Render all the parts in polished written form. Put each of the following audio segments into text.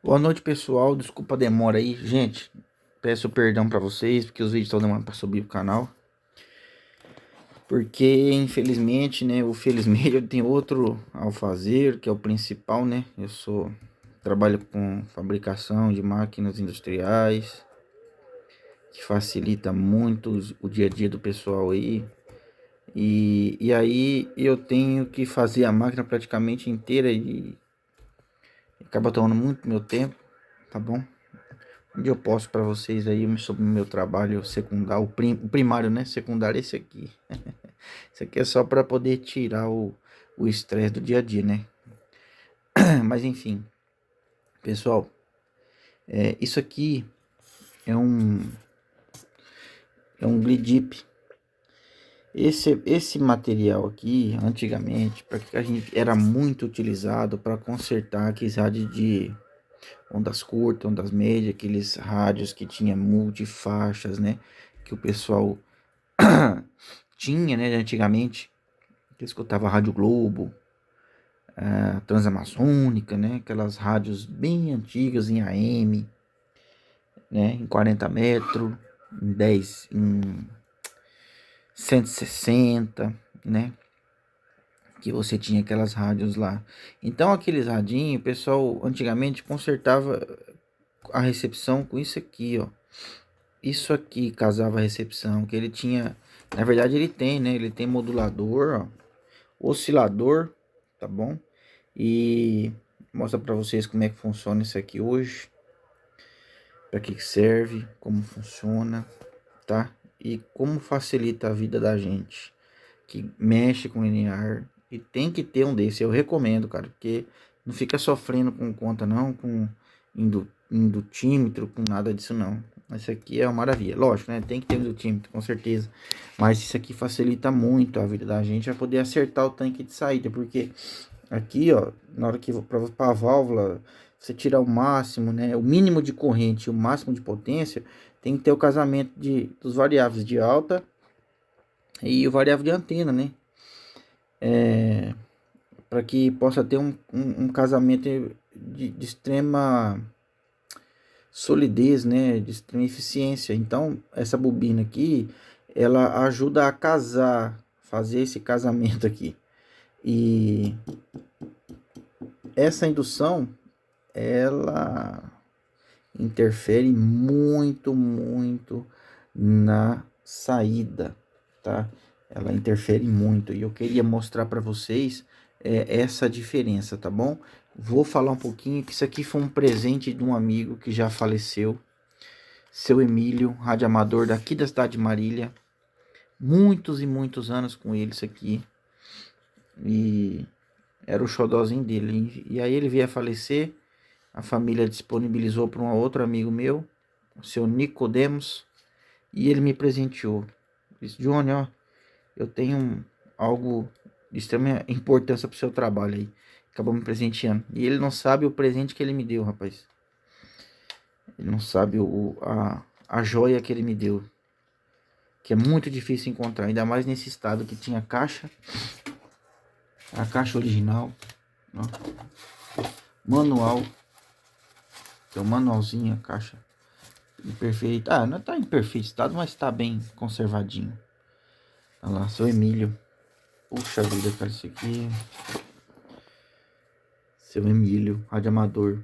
Boa noite, pessoal. Desculpa a demora aí, gente. Peço perdão pra vocês porque os vídeos estão demorando pra subir pro canal. Porque, infelizmente, né, ou felizmente, eu tenho outro alfazeiro, que é o principal, né? Trabalho com fabricação de máquinas industriais, que facilita muito o dia a dia do pessoal aí. E aí eu tenho que fazer a máquina praticamente inteira e acaba tomando muito meu tempo, tá bom? Onde eu posto para vocês aí sobre o meu trabalho secundário, o primário, né? Secundário é esse aqui. Isso aqui é só para poder tirar o estresse do dia a dia, né? Mas enfim, pessoal, isso aqui é um gridip. Esse material aqui, antigamente, para que a gente era muito utilizado para consertar aqueles rádios de ondas curtas, ondas médias, aqueles rádios que tinha multifaixas, né? Que o pessoal tinha, né, antigamente, que escutava a Rádio Globo, a Transamazônica, né, aquelas rádios bem antigas em AM, né, em 40 metros, em 160, né, que você tinha aquelas rádios lá. Então aqueles radinhos, o pessoal antigamente consertava a recepção com isso aqui, ó. Isso aqui casava a recepção, que ele tinha, na verdade ele tem, né, ele tem modulador, ó, oscilador, tá bom? E mostrar para vocês como é que funciona isso aqui hoje, para que serve, como funciona, tá? E como facilita a vida da gente que mexe com linear e tem que ter um desse, eu recomendo, cara, porque não fica sofrendo com conta não, com indutímetro, com nada disso não. Isso aqui é uma maravilha, lógico, né? Tem que ter um indutímetro, com certeza, mas isso aqui facilita muito a vida da gente a poder acertar o tanque de saída, porque aqui, ó, na hora que para a válvula você tirar o máximo, né, o mínimo de corrente, o máximo de potência, tem que ter o casamento dos variáveis de alta e o variável de antena, né? Para que possa ter um casamento de extrema solidez, né, de extrema eficiência. Então, essa bobina aqui, ela ajuda a casar, fazer esse casamento aqui. E essa indução, ela interfere muito na saída, tá? Ela interfere muito e eu queria mostrar para vocês essa diferença, tá bom? Vou falar um pouquinho que isso aqui foi um presente de um amigo que já faleceu, seu Emílio, radioamador daqui da cidade de Marília, muitos e muitos anos com ele isso aqui, e era o xodózinho dele, e aí ele veio a falecer. A família disponibilizou para um outro amigo meu, o seu Nicodemos, e ele me presenteou. Disse: Johnny, ó, eu tenho algo de extrema importância pro seu trabalho aí. Acabou me presenteando. E ele não sabe o presente que ele me deu, rapaz. Ele não sabe a joia que ele me deu. Que é muito difícil encontrar, ainda mais nesse estado que tinha a caixa original, ó, manual, que é o manualzinho, a caixa perfeito. Ah, não tá em perfeito estado, mas tá bem conservadinho. Olha lá, seu Emílio. Puxa vida, cara, isso aqui. Seu Emílio, radioamador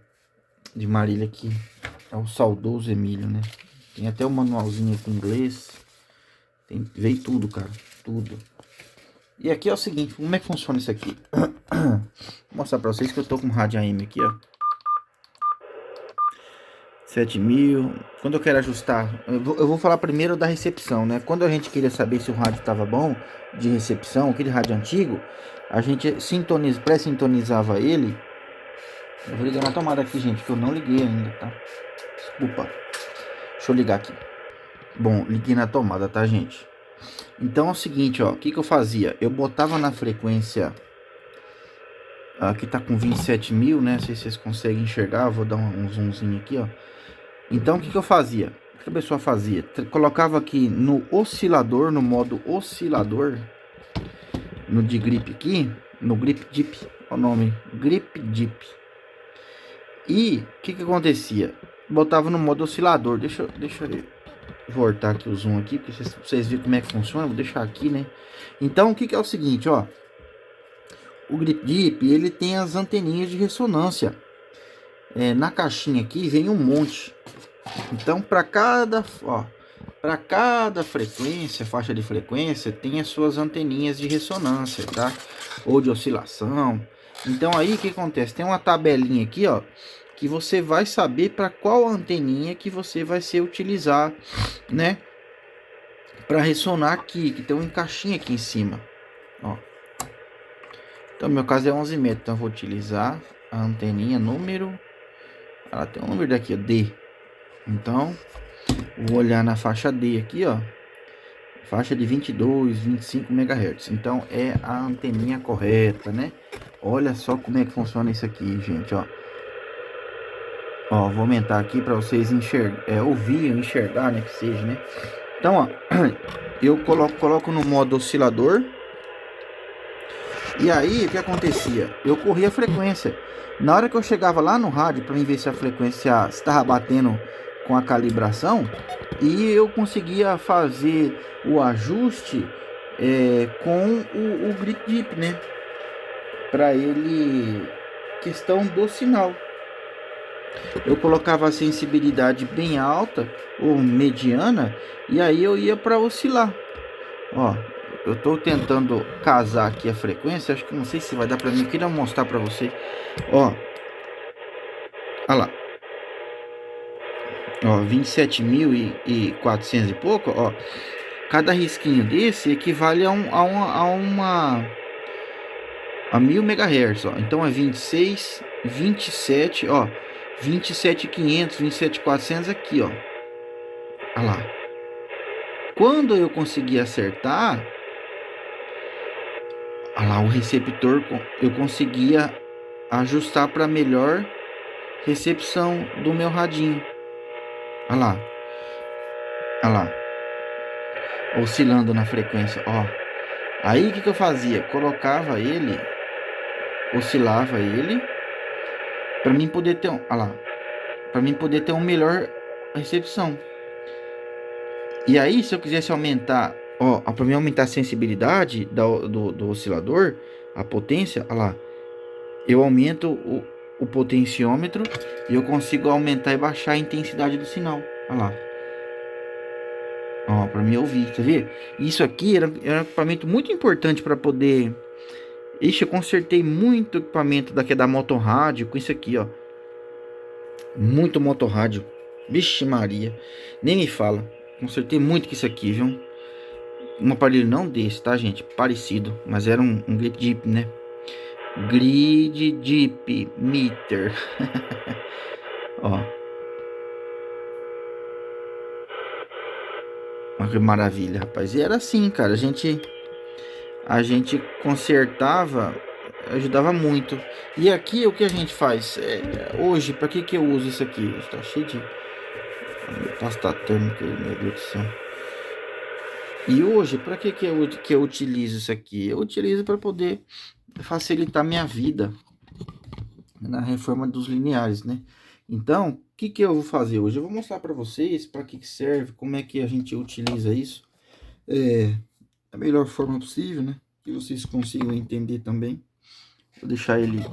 de Marília aqui. É o saudoso Emílio, né? Tem até o manualzinho aqui em inglês. Veio tudo, cara. Tudo. E aqui é o seguinte, como é que funciona isso aqui? Vou mostrar pra vocês que eu tô com um rádio AM aqui, ó. 7000. Quando eu quero ajustar, eu vou falar primeiro da recepção, né? Quando a gente queria saber se o rádio estava bom de recepção, aquele rádio antigo, a gente pré-sintonizava ele. Eu vou ligar na tomada aqui, gente, que eu não liguei ainda, tá? Desculpa. Deixa eu ligar aqui. Bom, liguei na tomada, tá, gente? Então é o seguinte, ó, o que eu fazia? Eu botava na frequência, aqui tá com 27.000, né? Não sei se vocês conseguem enxergar, vou dar um zoomzinho aqui, ó. Então o que eu fazia? O que a pessoa fazia? Colocava aqui no oscilador, no modo oscilador, no de grip aqui, no grip dip, o nome, grip dip. E o que acontecia? Botava no modo oscilador. Deixa eu voltar aqui o zoom aqui, para vocês verem como é que funciona. Vou deixar aqui, né? Então, o que é o seguinte, ó. O Grip Deep, ele tem as anteninhas de ressonância. Na caixinha aqui vem um monte. Então, para cada frequência, faixa de frequência, tem as suas anteninhas de ressonância, tá? Ou de oscilação. Então, aí o que acontece? Tem uma tabelinha aqui, ó, que você vai saber para qual anteninha que você vai ser utilizar, né? Para ressonar aqui, que tem um encaixinho aqui em cima, ó. Então, no meu caso é 11 metros, então eu vou utilizar a anteninha número... Ela tem um número daqui, ó, D. Então, vou olhar na faixa D aqui, ó. Faixa de 22, 25 MHz. Então, é a anteninha correta, né? Olha só como é que funciona isso aqui, gente, ó. Ó, vou aumentar aqui para vocês ouvir, enxergar, né, que seja, né? Então, ó, eu coloco no modo oscilador. E aí, o que acontecia? Eu corria a frequência. Na hora que eu chegava lá no rádio para ver se a frequência estava batendo com a calibração, e eu conseguia fazer o ajuste com o Grip Deep, né? Para ele, questão do sinal. Eu colocava a sensibilidade bem alta ou mediana, e aí eu ia para oscilar. Ó, eu tô tentando casar aqui a frequência, acho que não sei se vai dar para mim, eu queria mostrar para você. Ó, olha lá. Ó, 27.400 e pouco, ó. Cada risquinho desse equivale a 1000 MHz, ó. Então é 26, 27, ó. 27.500, 27.400 aqui, ó. Olha lá. Quando eu consegui acertar, olha lá, o receptor, eu conseguia ajustar para melhor recepção do meu radinho. Olha lá. Olha lá. Oscilando na frequência, ó. Aí o que eu fazia? Colocava ele, oscilava ele, para mim poder ter olha lá, para mim poder ter uma melhor recepção. E aí, se eu quisesse aumentar, ó, para mim aumentar a sensibilidade do oscilador, a potência, olha lá, eu aumento o potenciômetro e eu consigo aumentar e baixar a intensidade do sinal, olha lá. Ó, para mim ouvir, tá vendo? Isso aqui era um equipamento muito importante para poder... Ixi, eu consertei muito equipamento daqui da Motorrádio com isso aqui, ó. Muito Motorrádio. Vixe Maria. Nem me fala. Consertei muito com isso aqui, viu? Um aparelho não desse, tá, gente? Parecido. Mas era um Grip Deep, né? Grid Deep Meter. Ó. Olha que maravilha, rapaz. E era assim, cara. A gente consertava, ajudava muito. E aqui o que a gente faz? Hoje, para que eu uso isso aqui? Está cheio de pasta térmica, meu Deus do céu. E hoje, para que eu utilizo isso aqui? Eu utilizo para poder facilitar minha vida na reforma dos lineares, né? Então, o que eu vou fazer hoje? Eu vou mostrar para vocês para que serve, como é que a gente utiliza isso. Da melhor forma possível, né? Que vocês consigam entender também. Vou deixar ele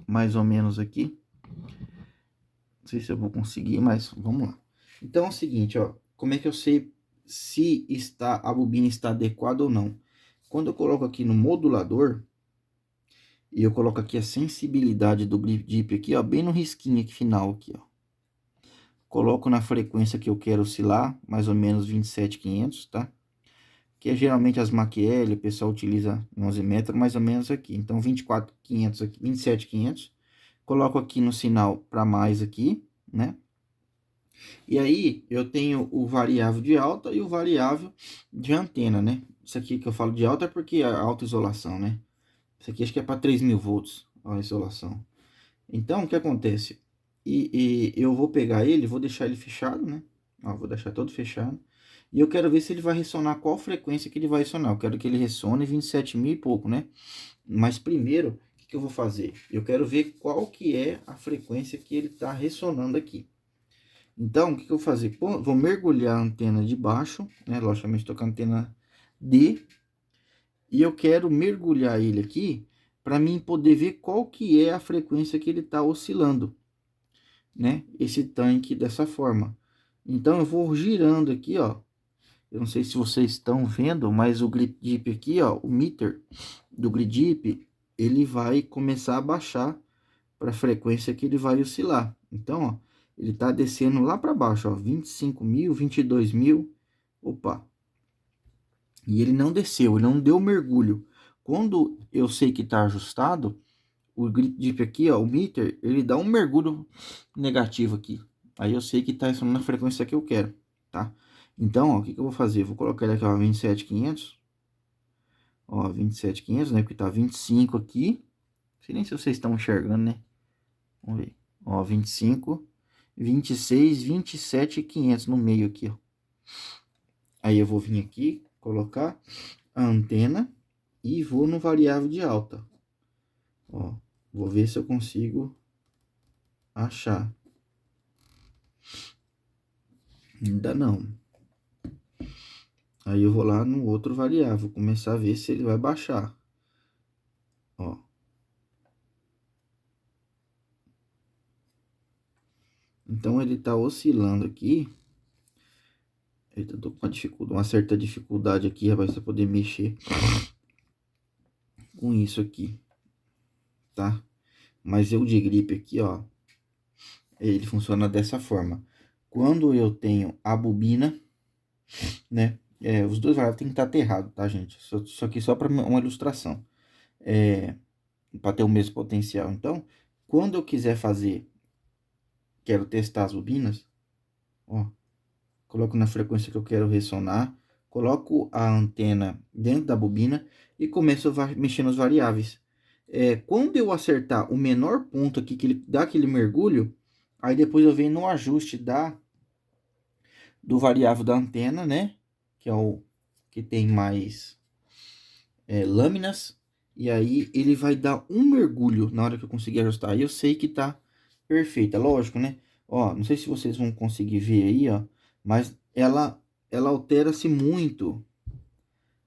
mais ou menos aqui. Não sei se eu vou conseguir, mas vamos lá. Então é o seguinte, ó. Como é que eu sei se a bobina está adequada ou não? Quando eu coloco aqui no modulador, e eu coloco aqui a sensibilidade do Grip Deep aqui, ó, bem no risquinho aqui final aqui, ó. Coloco na frequência que eu quero oscilar, mais ou menos 27.500, tá? Que é geralmente as Machiavelli, o pessoal utiliza 11 metros, mais ou menos aqui. Então 24.500 aqui, 27.500. Coloco aqui no sinal para mais aqui, né? E aí eu tenho o variável de alta e o variável de antena, né? Isso aqui que eu falo de alta é porque é alta isolação, né? Isso aqui acho que é para 3.000 volts a isolação. Então o que acontece? E eu vou pegar ele, vou deixar ele fechado, né? Ó, vou deixar todo fechado. E eu quero ver se ele vai ressonar, qual frequência que ele vai ressonar. Eu quero que ele ressone 27.000 e pouco, né? Mas primeiro, o que eu vou fazer? Eu quero ver qual que é a frequência que ele está ressonando aqui. Então, o que eu vou fazer? Pô, vou mergulhar a antena de baixo, né? Logicamente, estou com a antena D. E eu quero mergulhar ele aqui para mim poder ver qual que é a frequência que ele está oscilando, né? Esse tanque dessa forma. Então, eu vou girando aqui, ó. Eu não sei se vocês estão vendo, mas o grid dip aqui, ó, o meter do grid dip, ele vai começar a baixar para a frequência que ele vai oscilar. Então, ó, ele está descendo lá para baixo, ó, 25.000, 22.000. Opa! E ele não desceu, ele não deu mergulho. Quando eu sei que está ajustado, o grid dip aqui, ó, o meter, ele dá um mergulho negativo aqui. Aí eu sei que está na frequência que eu quero, tá? Então, ó, o que eu vou fazer? Vou colocar ele aqui, ó, 27.500. Ó, 27.500, né? Porque tá 25 aqui. Não sei nem se vocês estão enxergando, né? Vamos ver. Ó, 25, 26, 27.500 no meio aqui, ó. Aí eu vou vir aqui, colocar a antena e vou no variável de alta. Ó, vou ver se eu consigo achar. Ainda não. Aí eu vou lá no outro variável, começar a ver se ele vai baixar. Ó. Então ele tá oscilando aqui. Eita, tô com uma certa dificuldade aqui, rapaz, pra poder mexer com isso aqui, tá? Mas eu de gripe aqui, ó, ele funciona dessa forma. Quando eu tenho a bobina, né? Os dois variáveis tem que estar aterrado, tá, gente? Isso aqui só para uma ilustração. Para ter o mesmo potencial. Então, quando eu quiser fazer, quero testar as bobinas, ó, coloco na frequência que eu quero ressonar, coloco a antena dentro da bobina e começo a mexer nos variáveis. Quando eu acertar o menor ponto aqui, que ele dá aquele mergulho, aí depois eu venho no ajuste do variável da antena, né? Que é o que tem mais lâminas. E aí ele vai dar um mergulho na hora que eu conseguir ajustar. Aí eu sei que tá perfeita, lógico, né? Ó, não sei se vocês vão conseguir ver aí, ó, mas ela altera-se muito.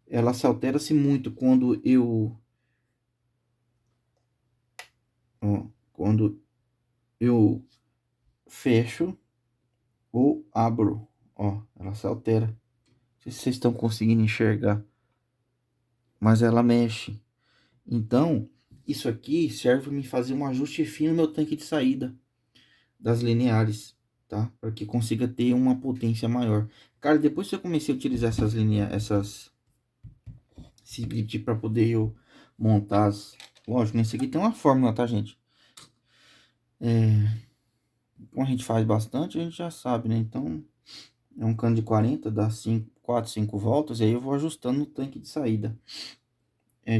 Ela se altera-se muito quando eu fecho ou abro, ó, ela se altera. Não sei se vocês estão conseguindo enxergar, mas ela mexe. Então, isso aqui serve para me fazer um ajuste fino no meu tanque de saída das lineares, tá? Para que consiga ter uma potência maior. Cara, depois que eu comecei a utilizar essas lineares, esse grid para poder eu montar as... Lógico, nesse aqui tem uma fórmula, tá, gente? Como a gente faz bastante, a gente já sabe, né? Então, é um cano de 40, dá 4, 5 voltas, e aí eu vou ajustando no tanque de saída.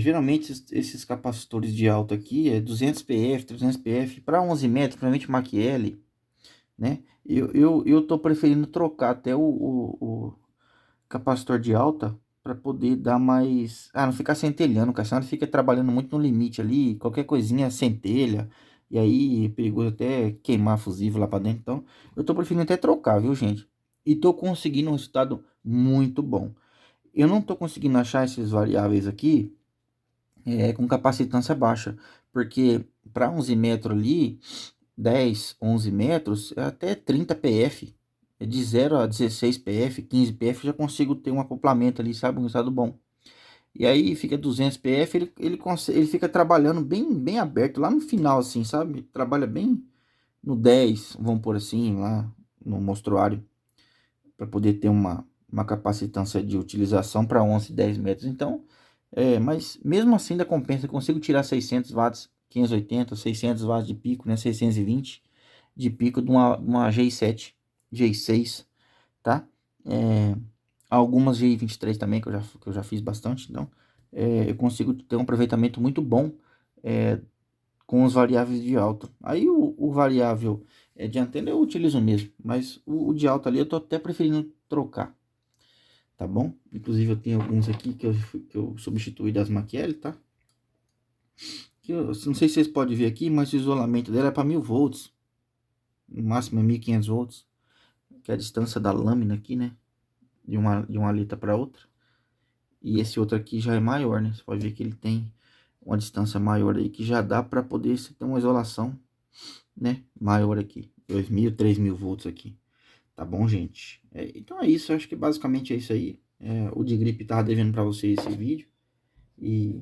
Geralmente, esses capacitores de alta aqui, 200 PF, 300 PF, para 11 metros, principalmente Machiavelli, né? Eu tô preferindo trocar até o capacitor de alta para poder dar mais... Ah, não ficar centelhando, cara, senão ele fica trabalhando muito no limite ali, qualquer coisinha centelha, e aí é perigoso até queimar fusível lá para dentro. Então, eu tô preferindo até trocar, viu, gente? E tô conseguindo um resultado muito bom. Eu não tô conseguindo achar esses variáveis aqui com capacitância baixa, porque para 11 metros ali, 10, 11 metros, é até 30 PF. De 0 a 16 PF, 15 PF, já consigo ter um acoplamento ali, sabe? Um resultado bom. E aí fica 200 PF, ele fica trabalhando bem aberto, lá no final, assim, sabe? Trabalha bem no 10, vamos por assim, lá no mostruário, para poder ter uma capacitância de utilização para 11, 10 metros. Então, mas mesmo assim ainda compensa, eu consigo tirar 600 watts, 580, 600 watts de pico, né? 620 de pico de uma G7, G6, tá? Algumas G23 também, que eu já fiz bastante, então eu consigo ter um aproveitamento muito bom com os variáveis de alta. Aí o variável de antena eu utilizo mesmo, mas o de alta ali eu tô até preferindo trocar, tá bom? Inclusive eu tenho alguns aqui que eu substituí das Machiavelli, tá? Que eu não sei se vocês podem ver aqui, mas o isolamento dela é para 1000 volts. No máximo é 1500 volts. Que é a distância da lâmina aqui, né? De uma aleta para outra. E esse outro aqui já é maior, né? Você pode ver que ele tem uma distância maior aí, que já dá para poder ter uma isolação, né? Maior aqui. 2000, 3000 volts aqui. Tá bom, gente? Então é isso. Eu acho que basicamente é isso aí. O de gripe tava devendo para vocês esse vídeo. E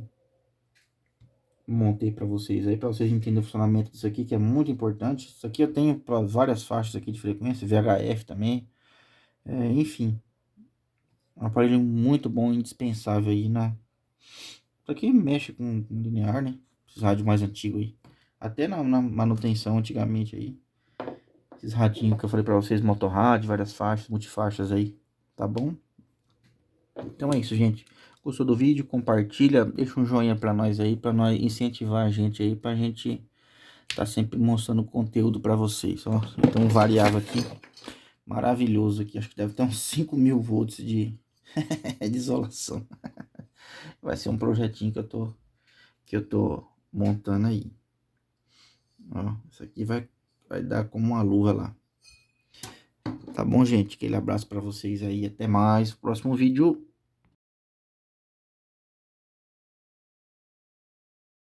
montei para vocês aí, para vocês entenderem o funcionamento disso aqui, que é muito importante. Isso aqui eu tenho para várias faixas aqui de frequência, VHF também. Enfim, um aparelho muito bom e indispensável aí para quem mexe com linear, né? Esses rádios mais antigos aí. Até na manutenção antigamente aí. Esses radinhos que eu falei para vocês, motorrádio, várias faixas, multifaixas aí, tá bom? Então é isso, gente. Gostou do vídeo? Compartilha, deixa um joinha para nós aí, para nós incentivar a gente aí, pra gente tá sempre mostrando conteúdo para vocês, ó. Então variável aqui, maravilhoso aqui, acho que deve ter uns 5000 volts de, de isolação. Vai ser um projetinho que eu tô montando aí. Ó, isso aqui vai dar como uma luva lá. Tá bom, gente? Aquele abraço para vocês aí, até mais. Próximo vídeo.